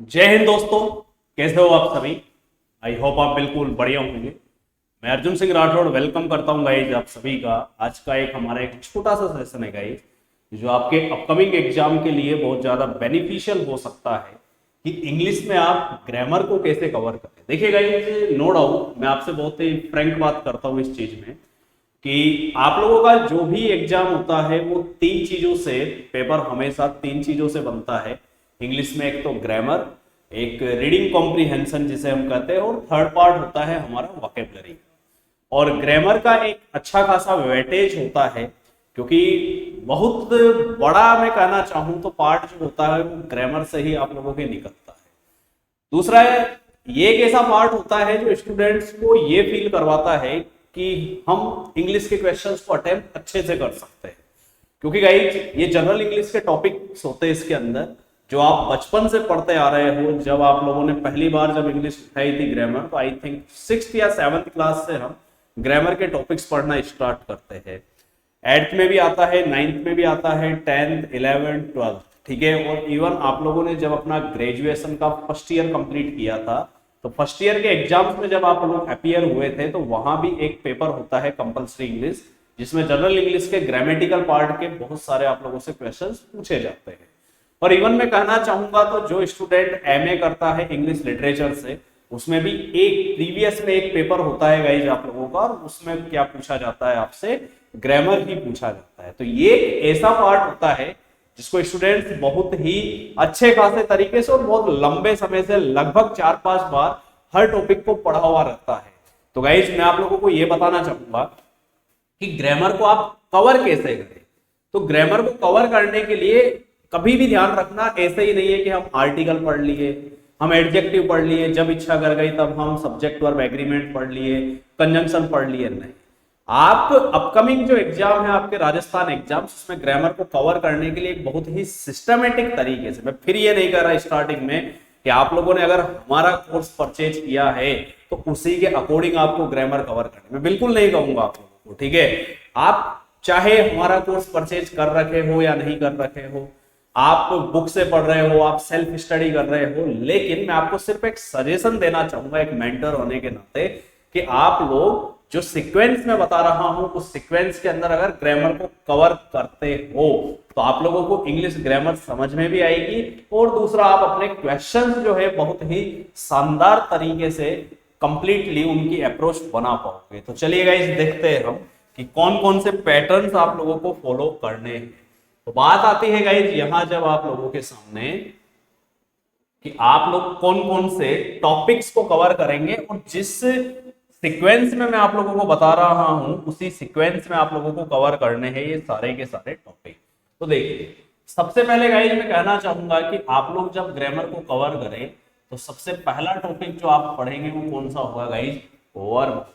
जय हिंद दोस्तों। कैसे हो आप सभी। आई होप आप बिल्कुल बढ़िया होंगे। मैं अर्जुन सिंह राठौड़ वेलकम करता हूं गाइज आप सभी का। आज का हमारा एक छोटा सा सेशन है गाइज, जो आपके अपकमिंग एग्जाम के लिए बहुत ज़्यादा बेनिफिशियल हो सकता है कि इंग्लिश में आप ग्रामर को कैसे कवर करें। देखिए गाइज, नो डाउट मैं आपसे बहुत ही फ्रैंक बात करता हूँ इस चीज़ में कि आप लोगों का जो भी एग्जाम होता है वो तीन चीज़ों से, पेपर हमेशा तीन चीज़ों से बनता है इंग्लिश में। एक तो ग्रामर, एक रीडिंग कॉम्प्रिहेंशन जिसे हम कहते हैं, और थर्ड पार्ट होता है हमारा वोकैबुलरी। और ग्रामर का एक अच्छा खासा वेटेज होता है, क्योंकि बहुत बड़ा मैं कहना चाहूँ तो पार्ट जो होता है वो ग्रामर से ही आप लोगों के निकलता है। दूसरा है, ये एक ऐसा पार्ट होता है जो स्टूडेंट्स को ये फील करवाता है कि हम इंग्लिश के क्वेश्चंस को अटेम्प्ट अच्छे से कर सकते हैं। क्योंकि गाइज ये जनरल इंग्लिश के टॉपिक्स होते हैं इसके अंदर, जो आप बचपन से पढ़ते आ रहे हो। जब आप लोगों ने पहली बार जब इंग्लिश उठाई थी ग्रामर, तो आई थिंक 6th या 7th क्लास से हम ग्रामर के टॉपिक्स पढ़ना स्टार्ट करते हैं। 8th में भी आता है, 9th में भी आता है, 10th 11th 12th, ठीक है। और इवन आप लोगों ने जब अपना ग्रेजुएशन का फर्स्ट ईयर कंप्लीट किया था, तो फर्स्ट ईयर के एग्जाम्स में जब आप लोग अपीयर हुए थे, तो वहां भी एक पेपर होता है कंपल्सरी इंग्लिश, जिसमें जनरल इंग्लिश के ग्रामेटिकल पार्ट के बहुत सारे आप लोगों से क्वेश्चंस पूछे जाते हैं। और इवन मैं कहना चाहूंगा तो जो स्टूडेंट एमए करता है इंग्लिश लिटरेचर से, उसमें भी एक प्रीवियस में एक पेपर होता है गाइज आप लोगों का, और उसमें क्या पूछा जाता है आपसे, ग्रामर ही पूछा जाता है। तो ये एक ऐसा पार्ट होता है जिसको स्टूडेंट्स बहुत ही अच्छे खासे तरीके से और बहुत लंबे समय से लगभग 4-5 बार हर टॉपिक को पढ़ा हुआ रहता है। तो गाइज मैं आप लोगों को ये बताना चाहूंगा कि ग्रामर को आप कवर कैसे करें। तो ग्रामर को कवर करने के लिए कभी भी ध्यान रखना, ऐसे ही नहीं है कि हम आर्टिकल पढ़ लिए, हम एडजेक्टिव पढ़ लिए, जब इच्छा कर गई तब हम सब्जेक्ट वर्ब एग्रीमेंट पढ़ लिए, कंजंक्शन पढ़ लिए। नहीं, आप अपकमिंग जो एग्जाम है आपके राजस्थान एग्जाम, उसमें ग्रामर को कवर करने के लिए एक बहुत ही सिस्टमेटिक तरीके से, मैं फिर ये नहीं कर रहा स्टार्टिंग में कि आप लोगों ने अगर हमारा कोर्स परचेज किया है तो उसी के अकॉर्डिंग आपको ग्रामर कवर करना, मैं बिल्कुल नहीं कहूंगा आप लोगों को, ठीक है। आप चाहे हमारा कोर्स परचेज कर रखे हो या नहीं कर रखे हो, आप बुक से पढ़ रहे हो, आप सेल्फ स्टडी कर रहे हो, लेकिन मैं आपको सिर्फ एक सजेशन देना चाहूंगा एक मेंटर होने के नाते, कि आप लोग जो सीक्वेंस में बता रहा हूं उस सीक्वेंस के अंदर अगर ग्रामर को कवर करते हो तो आप लोगों को इंग्लिश ग्रामर समझ में भी आएगी, और दूसरा आप अपने क्वेश्चंस जो है बहुत ही शानदार तरीके से कंप्लीटली उनकी अप्रोच बना पाओगे। तो चलिए गाइस देखते हैं हम कि कौन कौन से पैटर्न्स आप लोगों को फॉलो करने हैं। तो बात आती है गाइज यहां जब आप लोगों के सामने कि आप लोग कौन कौन से टॉपिक्स को कवर करेंगे, और जिस सीक्वेंस में मैं आप लोगों को बता रहा हूं उसी सीक्वेंस में आप लोगों को कवर करने हैं ये सारे के सारे टॉपिक। तो देखिए, सबसे पहले गाइज मैं कहना चाहूंगा कि आप लोग जब ग्रामर को कवर करें तो सबसे पहला टॉपिक जो आप पढ़ेंगे वो कौन सा होगा गाइज, वर्ब।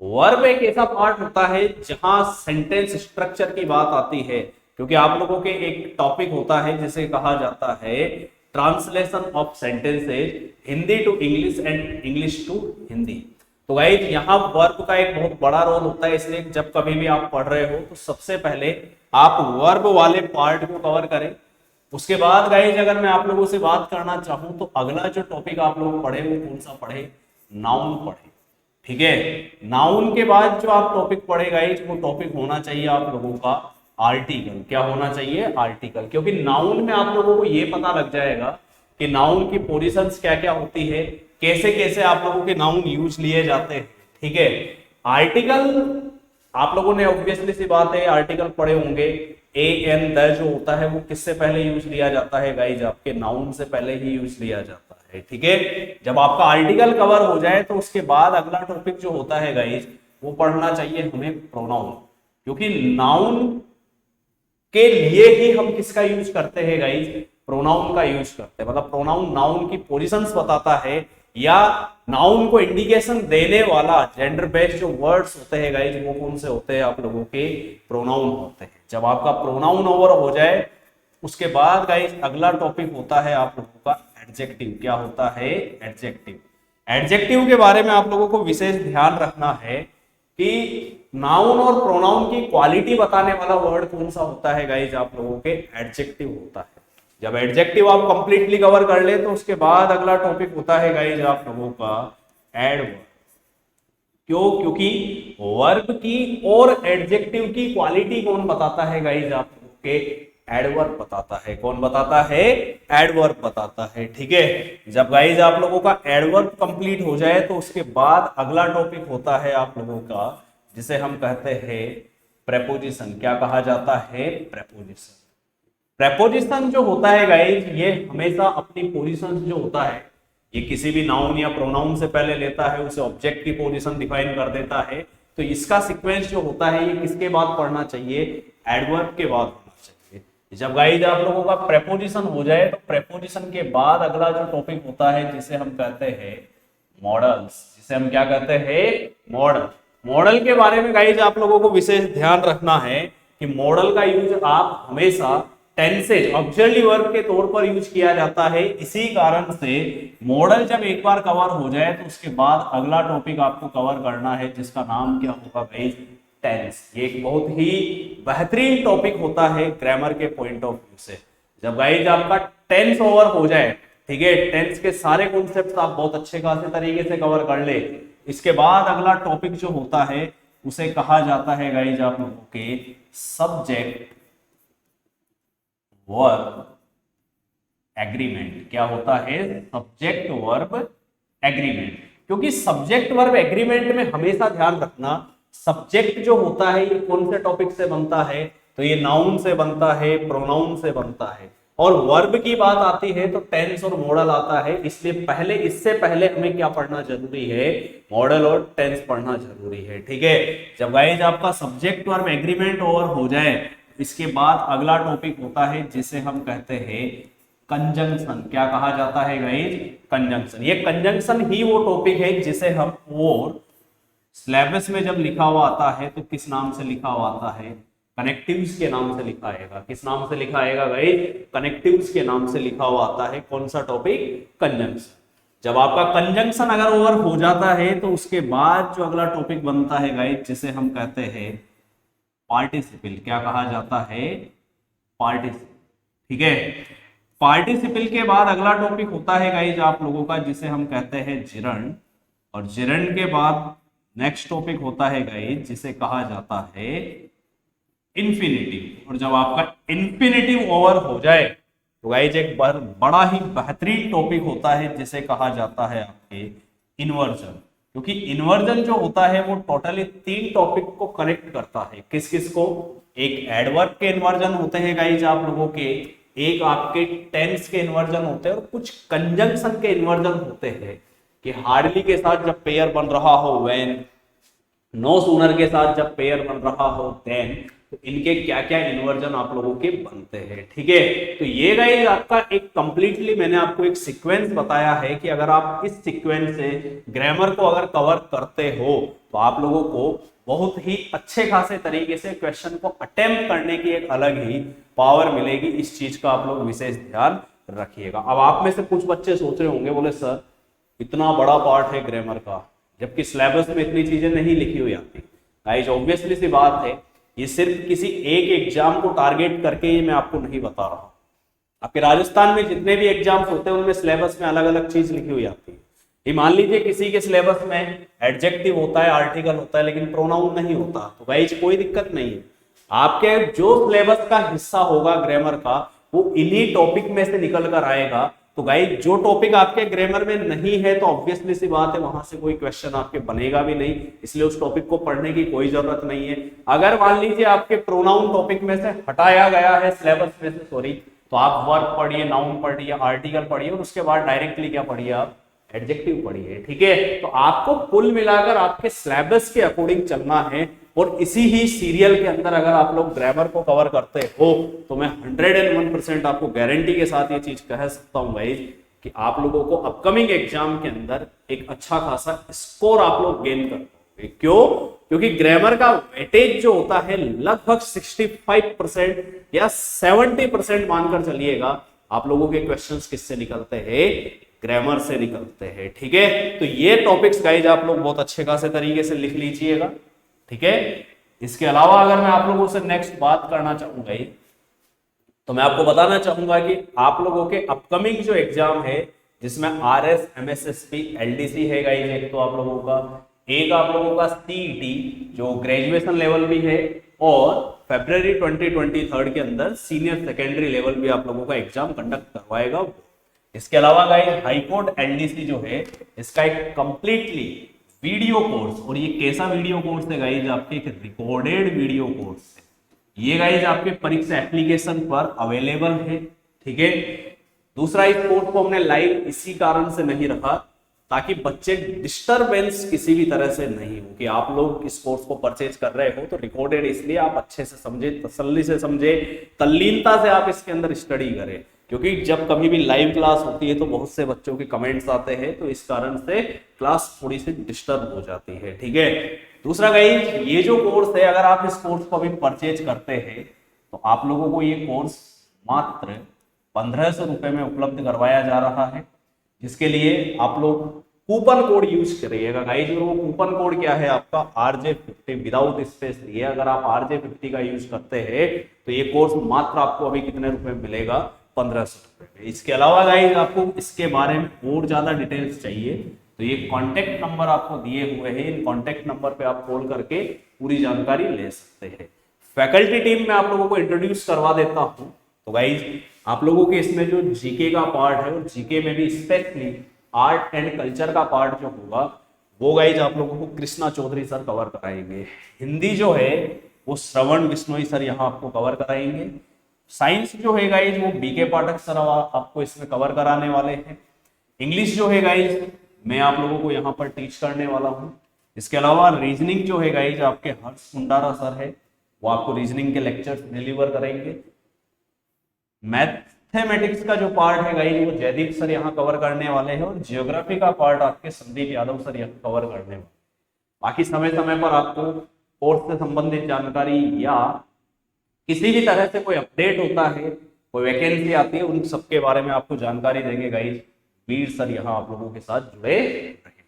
वर्ब एक ऐसा पार्ट होता है जहां सेंटेंस स्ट्रक्चर की बात आती है, क्योंकि आप लोगों के एक टॉपिक होता है जिसे कहा जाता है translation of sentences, Hindi to English and English to Hindi. तो गाइज यहाँ वर्ब का एक बहुत बड़ा रोल होता है, इसलिए जब कभी भी आप पढ़ रहे हो तो सबसे पहले आप वर्ब वाले पार्ट को कवर करें। उसके बाद गाइज अगर मैं आप लोगों से बात करना चाहूं तो अगला जो टॉपिक आप लोग पढ़े वो कौन सा पढ़े, नाउन पढ़े, ठीक है। नाउन के बाद जो आप टॉपिक पढ़े गाइज वो टॉपिक होना चाहिए आप लोगों का आर्टिकल। क्या होना चाहिए, आर्टिकल। क्योंकि नाउन में आप लोगों को ये पता लग जाएगा कि नाउन की पोजीशंस क्या क्या होती है, कैसे कैसे आप लोगों के नाउन यूज लिए जाते हैं, ठीक है। आर्टिकल आप लोगों ने ऑब्वियसली सी बात है आर्टिकल पढ़े होंगे। ए एन द जो होता है वो किससे पहले यूज लिया जाता है गाइज, आपके नाउन से पहले ही यूज लिया जाता है, ठीक है। जब आपका आर्टिकल कवर हो जाए तो उसके बाद अगला टॉपिक जो होता है गाइज वो पढ़ना चाहिए हमें प्रोनाउन। क्योंकि नाउन के लिए ही हम किसका यूज करते हैं गाइज, प्रोनाउन का यूज करते हैं। मतलब प्रोनाउन नाउन की पोजीशंस बताता है, या नाउन को इंडिकेशन देने वाला जेंडर बेस्ड जो वर्ड्स होते हैं गाइज वो कौन से होते हैं, आप लोगों के प्रोनाउन होते हैं। जब आपका प्रोनाउन ओवर हो जाए उसके बाद गाइज अगला टॉपिक होता है आप लोगों का एडजेक्टिव। क्या होता है, एडजेक्टिव। एडजेक्टिव के बारे में आप लोगों को विशेष ध्यान रखना है कि नाउन और प्रोनाउन की क्वालिटी बताने वाला वर्ड कौन सा होता है गाइज, आप लोगों के एडजेक्टिव होता है। जब एडजेक्टिव आप कंप्लीटली कवर कर ले तो उसके बाद अगला टॉपिक होता है गाइज आप लोगों का एडवर्ब। क्यों? क्योंकि वर्ब की और एडजेक्टिव की क्वालिटी कौन बताता है गाइज आप लोगों के? एडवर्ब बताता है। कौन बताता है? एडवर्ब बताता है। ठीक है, जब गाइज आप लोगों का एडवर्ब कंप्लीट हो जाए तो उसके बाद अगला टॉपिक होता है आप लोगों का जिसे हम कहते हैं प्रेपोजिशन। क्या कहा जाता है? प्रेपोजिशन। प्रेपोजिशन जो होता है गाइज ये हमेशा अपनी पोजीशन जो होता है ये किसी भी नाउन या प्रोनाउन से पहले लेता है, उसे ऑब्जेक्ट की पोजीशन डिफाइन कर देता है। तो इसका सीक्वेंस जो होता है ये किसके बाद पढ़ना चाहिए? एडवर्ब के बाद होना चाहिए। जब गाइज आप लोगों का प्रेपोजिशन हो जाए तो प्रेपोजिशन के बाद अगला जो टॉपिक होता है जिसे हम कहते हैं मॉडल्स। जिसे हम क्या कहते हैं? मॉडल। मॉडल के बारे में गाइज आप लोगों को विशेष ध्यान रखना है कि मॉडल का यूज आप हमेशा टेंसेज ऑक्सिलरी वर्ब के तौर पर यूज किया जाता है। इसी कारण से मॉडल जब एक बार कवर हो जाए तो उसके बाद अगला टॉपिक आपको कवर करना है जिसका नाम क्या होगा गाइस? टेंस। ये एक बहुत ही बेहतरीन टॉपिक होता है ग्रामर के पॉइंट ऑफ व्यू से। जब गाइस आपका टेंस ओवर हो जाए, ठीक है, टेंस के सारे कॉन्सेप्ट्स आप बहुत अच्छे खासे तरीके से कवर कर ले, इसके बाद अगला टॉपिक जो होता है उसे कहा जाता है गाइस आप लोगों के सब्जेक्ट वर्ब एग्रीमेंट। क्या होता है? Subject verb agreement. क्योंकि सब्जेक्ट वर्ब एग्रीमेंट में हमेशा ध्यान रखना सब्जेक्ट जो होता है ये कौन से टॉपिक से बनता है? तो ये नाउन से बनता है, प्रोनाउन से बनता है। और वर्ब की बात आती है तो टेंस और मॉडल आता है। इसलिए इससे पहले हमें क्या पढ़ना जरूरी है? मॉडल और टेंस पढ़ना जरूरी है। ठीक है, जब गाइस आपका सब्जेक्ट वर्ब एग्रीमेंट ओवर हो जाए इसके बाद अगला टॉपिक होता है जिसे हम कहते हैं कंजंक्शन। क्या कहा जाता है गाइस? कंजंक्शन। ये कंजंक्शन ही वो टॉपिक है जिसे हम और सिलेबस में जब लिखा हुआ आता है तो किस नाम से लिखा हुआ आता है? कनेक्टिव्स के नाम से लिखा आएगा। किस नाम से लिखा आएगा गाइस? कनेक्टिव्स के नाम से लिखा हुआ आता है। कौन सा टॉपिक? कंजंक्शन। जब आपका कंजंक्शन अगर ओवर हो जाता है तो उसके बाद जो अगला टॉपिक बनता है गाइस जिसे हम कहते हैं पार्टिसिपल। क्या कहा जाता है? पार्टिसिपल। ठीक है, पार्टिसिपल के बाद अगला टॉपिक होता है गाइस आप लोगों का जिसे हम कहते हैं जिरंड। और जिरंड के बाद नेक्स्ट टॉपिक होता है गाइस जिसे कहा जाता है इंफिनिटिव। और जब आपका इंफिनिटिव ओवर हो जाए तो गाइस एक बड़ा ही बेहतरीन टॉपिक होता है जिसे कहा जाता है आपके इन्वर्जन। क्योंकि इन्वर्जन जो होता है वो टोटली 3 टॉपिक को कनेक्ट करता है। किस किस को? एक एडवर्ब के इन्वर्जन होते हैं गाइज आप लोगों के, एक आपके टेंस के इन्वर्जन होते हैं और कुछ कंजंक्शन के इन्वर्जन होते हैं कि हार्डली के साथ जब पेयर बन रहा हो व्हेन, नो सूनर के साथ जब पेयर बन रहा हो देन, तो इनके क्या क्या इन्वर्जन आप लोगों के बनते हैं। ठीक है, तो ये गाइस आपका एक कंप्लीटली मैंने आपको एक सीक्वेंस बताया है कि अगर आप इस सीक्वेंस से ग्रामर को अगर कवर करते हो तो आप लोगों को बहुत ही अच्छे खासे तरीके से क्वेश्चन को अटेम्प्ट करने की एक अलग ही पावर मिलेगी। इस चीज का आप लोग विशेष ध्यान रखिएगा। अब आप में से कुछ बच्चे सोच रहे होंगे, बोले सर इतना बड़ा पार्ट है ग्रामर का जबकि सिलेबस में इतनी चीजें नहीं लिखी हुई आती। गाइस ऑब्वियसली सी बात है, ये सिर्फ किसी एक एग्जाम को टारगेट करके ये मैं आपको नहीं बता रहा हूं। आपके राजस्थान में जितने भी एग्जाम्स होते हैं उनमें सिलेबस में अलग अलग चीज लिखी हुई आती है। ये मान लीजिए किसी के सिलेबस में एडजेक्टिव होता है, आर्टिकल होता है, लेकिन प्रोनाउन नहीं होता, तो गाइस कोई दिक्कत नहीं है। आपके जो सिलेबस का हिस्सा होगा ग्रामर का वो इन्हीं टॉपिक में से निकल कर आएगा। तो गाइस जो टॉपिक आपके ग्रामर में नहीं है तो ऑब्वियसली सी बात है वहां से कोई क्वेश्चन आपके बनेगा भी नहीं, इसलिए उस टॉपिक को पढ़ने की कोई जरूरत नहीं है। अगर मान लीजिए आपके प्रोनाउन टॉपिक में से हटाया गया है सिलेबस में से, सॉरी, तो आप वर्ब पढ़िए, नाउन पढ़िए, आर्टिकल पढ़िए और उसके बाद डायरेक्टली क्या पढ़िए? आप एडजेक्टिव पढ़िए। ठीक है, तो आपको कुल मिलाकर आपके सिलेबस के अकॉर्डिंग चलना है और इसी ही सीरियल के अंदर अगर आप लोग ग्रामर को कवर करते हो तो मैं 101% आपको गारंटी के साथ ये चीज कह सकता हूं गाइस कि आप लोगों को अपकमिंग एग्जाम के अंदर एक अच्छा खासा स्कोर आप लोग गेन कर पाओगे। क्यों? क्योंकि ग्रामर का वेटेज जो होता है लगभग 65% या 70% मानकर चलिएगा आप लोगों के क्वेश्चंस किससे निकलते हैं? ग्रामर से निकलते हैं। ठीक है, तो ये टॉपिक्स गाइज आप लोग बहुत अच्छे खासे तरीके से लिख लीजिएगा। ठीक है, इसके अलावा अगर मैं आप लोगों से नेक्स्ट बात करना चाहूंगा तो मैं आपको बताना चाहूंगा कि आप लोगों के अपकमिंग जो एग्जाम है जिसमें RS MSSP LDC है गाइस, एक तो आप लोगों का, एक आप लोगों का CET जो ग्रेजुएशन लेवल भी है, और फरवरी 2023 के अंदर सीनियर सेकेंडरी लेवल भी आप लोगों का एग्जाम कंडक्ट करवाएगा। इसके अलावा गाइस हाईकोर्ट LDC जो है इसका एक कंप्लीटली वीडियो कोर्स, और ये कैसा वीडियो कोर्स है गाइस, आपके एक रिकॉर्डेड वीडियो कोर्स है। ये गाइस आपके परीक्षा एप्लीकेशन पर अवेलेबल है, ठीक है। दूसरा, इस कोर्स को हमने लाइव इसी कारण से नहीं रखा ताकि बच्चे डिस्टरबेंस किसी भी तरह से नहीं हो, कि आप लोग इस कोर्स को परचेज कर रहे हो तो रिकॉर्डेड, इसलिए आप अच्छे से समझे, तसल्ली से समझे, तल्लीनता से आप इसके अंदर स्टडी करें, क्योंकि जब कभी भी लाइव क्लास होती है तो बहुत से बच्चों के कमेंट्स आते हैं, तो इस कारण से क्लास थोड़ी सी डिस्टर्ब हो जाती है, ठीक है। दूसरा गाइस, ये जो कोर्स है, अगर आप इस कोर्स को अभी परचेज करते हैं तो आप लोगों को ये कोर्स मात्र 1500 रुपए में उपलब्ध करवाया जा रहा है, जिसके लिए आप लोग कूपन कोड यूज करिएगा गाइस। और वो कूपन कोड क्या है आपका, RJ50 विदाउट स्पेस दिए। अगर आप RJ50 का यूज करते हैं तो ये कोर्स मात्र आपको अभी कितने रुपए में मिलेगा, 1500 रुपए में। इसके अलावा गाइस आपको इसके बारे में और ज्यादा डिटेल्स चाहिए तो ये कॉन्टेक्ट नंबर आपको दिए हुए हैं, इन कॉन्टेक्ट नंबर पे आप कॉल करके पूरी जानकारी ले सकते हैं। फैकल्टी टीम में आप लोगों को इंट्रोड्यूस करवा देता हूं। तो गाइज आप लोगों के इसमें जो जीके का पार्ट है, और जीके में भी स्पेशली आर्ट एंड कल्चर का पार्ट जो होगा वो गाइज आप लोगों को कृष्णा चौधरी सर कवर कराएंगे। हिंदी जो है वो श्रवण बिश्नोई सर यहाँ आपको कवर कराएंगे। साइंस जो है गाइज वो बीके पाठक सर आपको इसमें कवर कराने वाले हैं। इंग्लिश जो है गाइज मैं आप लोगों को यहाँ पर टीच करने वाला हूँ। इसके अलावा रीजनिंग जो है गाइज आपके हर्ष मुंडारा सर है, वो आपको रीजनिंग के लेक्चर्स डिलीवर करेंगे। मैथमेटिक्स का जो पार्ट है गाइज वो जयदीप सर यहाँ कवर करने वाले हैं, और जियोग्राफी का पार्ट आपके संदीप यादव सर यहाँ कवर करने वाले। बाकी समय समय पर आपको कोर्स से संबंधित जानकारी या किसी भी तरह से कोई अपडेट होता है, कोई वैकेंसी आती है, उन सबके बारे में आपको जानकारी देंगे गाइज वीर सर यहाँ आप लोगों के साथ जुड़े रहेंगे।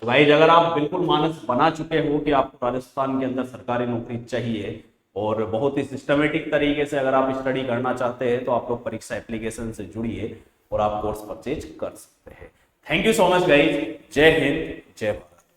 तो गाइज अगर आप बिल्कुल मानस बना चुके हो कि आपको राजस्थान के अंदर सरकारी नौकरी चाहिए और बहुत ही सिस्टमेटिक तरीके से अगर आप स्टडी करना चाहते हैं, तो आप लोग परीक्षा एप्लीकेशन से जुड़िए और आप कोर्स परचेज कर सकते हैं। Thank you so much guys. जय हिंद, जय भारत।